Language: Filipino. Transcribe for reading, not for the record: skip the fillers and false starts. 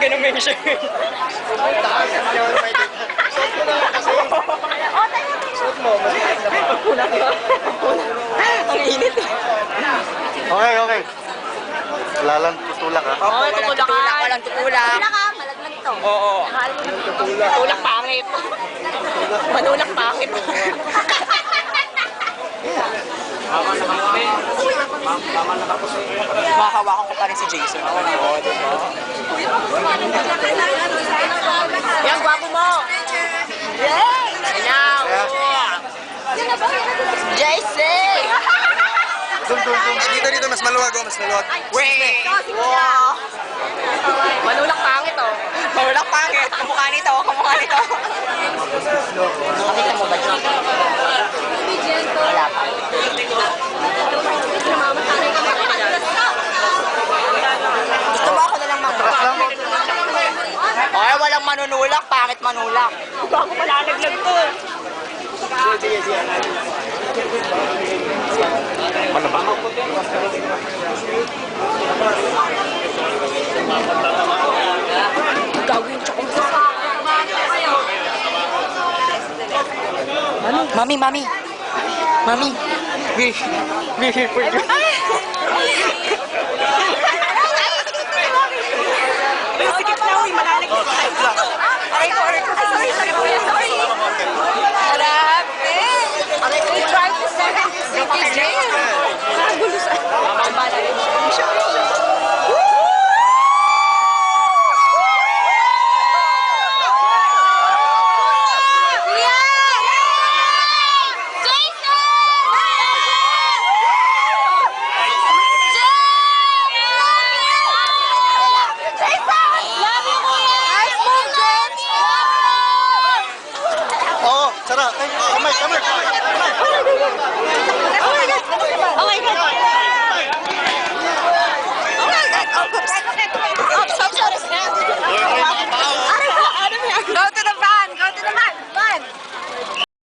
ganun mention. Ang init eh. Okay, okay. Wala lang tutulak ha. Oo, tutulak ka. Walang tutulak. Tulak ka, malaglag to. Oo. Tutulak pangit. Manulak pangit. Makahawakan ko pa rin si Jason. Oo, diba? Yan, gwapo mo! Yay! Now! Jason! Dito, mas maluwag oh, mas maluwag. Wait! Wow! Manulak pangit oh. Manulak pangit. Kamukha nito, kamukha nito. Nakita mo ba dyan? Wala pa. Gusto mo ako na lang manulak? Ay, walang manunulak. Pangit manulak. Bago malalaglag to. Gawin tsaka Mami, mami. Mami. We're here for you. Sikip na, uy. Malalag. Aray ko. Sorry. Harap. We tried to send him to city jail. Nakagulo sa... Oo, Sarah. Kamay. Oh my God!